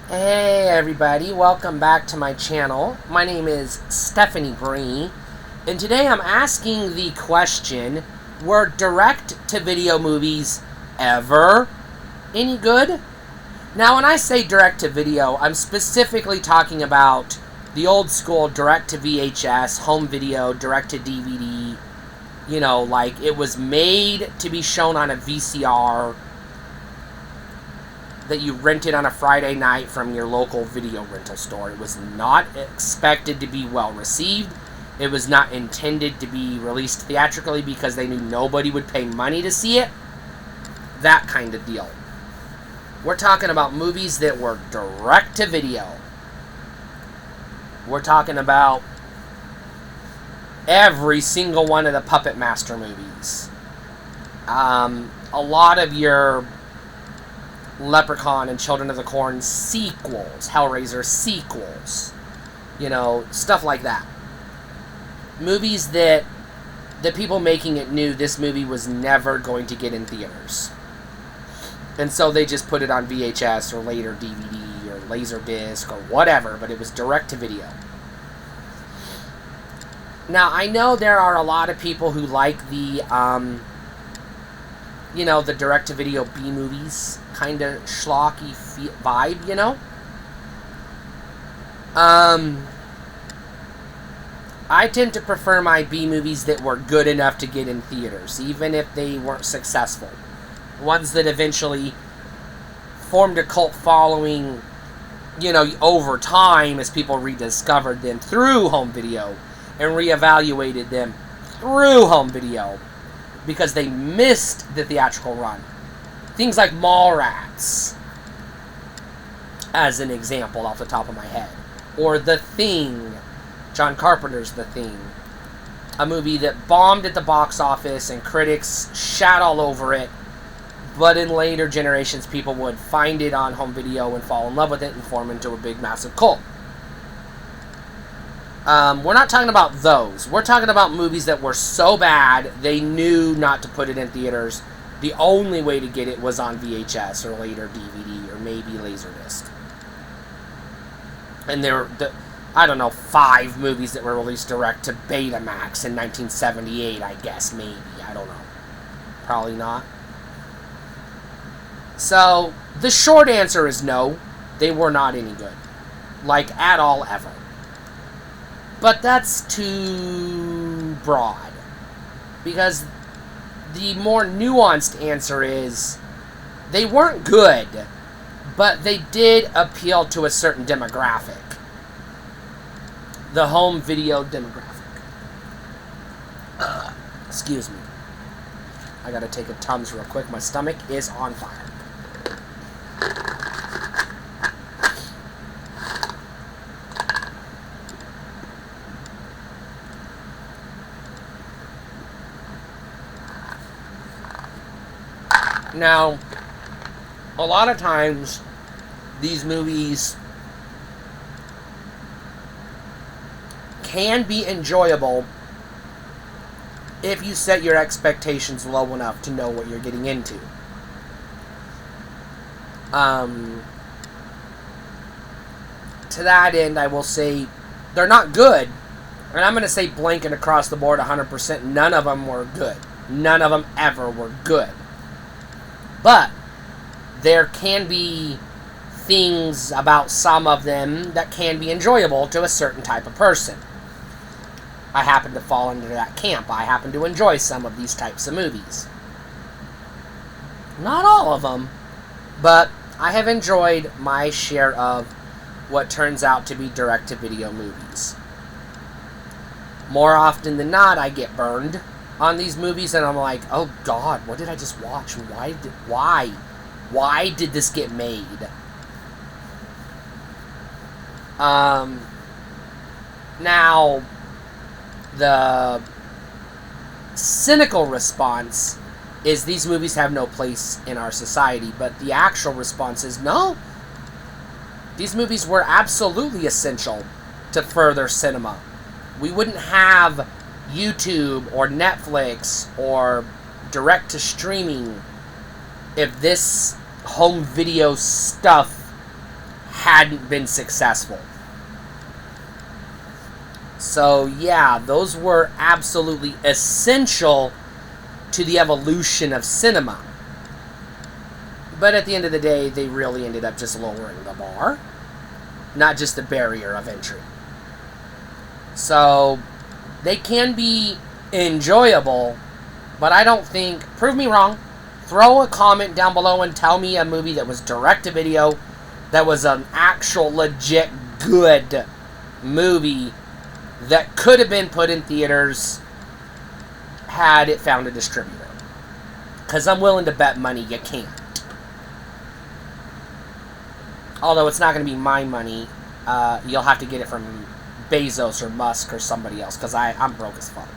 Hey everybody, welcome back to my channel. My name is Stephanie Bree, and today I'm asking the question, were direct-to-video movies ever any good? Now when I say direct-to-video, I'm specifically talking about the old school direct-to-VHS, home video, direct-to-DVD, like it was made to be shown on a VCR that you rented on a Friday night from your local video rental store. It was not expected to be well received. It was not intended to be released theatrically because they knew nobody would pay money to see it. That kind of deal. We're talking about movies that were direct to video. We're talking about every single one of the Puppet Master movies. A lot of your Leprechaun and Children of the Corn sequels, Hellraiser sequels, stuff like that. Movies that the people making it knew this movie was never going to get in theaters. And so they just put it on VHS or later DVD or Laserdisc or whatever, but it was direct to video. Now, I know there are a lot of people who like the the direct-to-video B-movies, kind of schlocky vibe, I tend to prefer my B-movies that were good enough to get in theaters, even if they weren't successful. Ones that eventually formed a cult following, over time as people rediscovered them through home video and reevaluated them through home video, because they missed the theatrical run. Things like Mallrats, as an example off the top of my head. Or The Thing, John Carpenter's The Thing. A movie that bombed at the box office and critics shat all over it, but in later generations people would find it on home video and fall in love with it and form into a big, massive cult. We're not talking about those. We're talking about movies that were so bad they knew not to put it in theaters. The only way to get it was on VHS or later DVD or maybe Laserdisc. And there were, 5 movies that were released direct to Betamax in 1978, I guess, maybe. I don't know. Probably not. So, the short answer is no. They were not any good. Like, at all, ever. But that's too broad. Because the more nuanced answer is they weren't good, but they did appeal to a certain demographic. The home video demographic. Excuse me. I gotta take a Tums real quick. My stomach is on fire. Now, a lot of times, these movies can be enjoyable if you set your expectations low enough to know what you're getting into. To that end, I will say they're not good, and I'm going to say blanket across the board 100%, none of them were good. None of them ever were good. But there can be things about some of them that can be enjoyable to a certain type of person. I happen to fall into that camp. I happen to enjoy some of these types of movies. Not all of them, but I have enjoyed my share of what turns out to be direct-to-video movies. More often than not, I get burned on these movies, and I'm like, oh God, what did I just watch? Why did this get made? Now, the cynical response is these movies have no place in our society, but the actual response is no. These movies were absolutely essential to further cinema. We wouldn't have YouTube or Netflix or direct to streaming if this home video stuff hadn't been successful. So yeah, those were absolutely essential to the evolution of cinema. But at the end of the day, they really ended up just lowering the bar, not just the barrier of entry. So they can be enjoyable, but I don't think, prove me wrong, throw a comment down below and tell me a movie that was direct-to-video, that was an actual legit good movie that could have been put in theaters had it found a distributor. Because I'm willing to bet money you can't. Although it's not going to be my money, you'll have to get it from Bezos or Musk or somebody else, because I'm broke as fuck.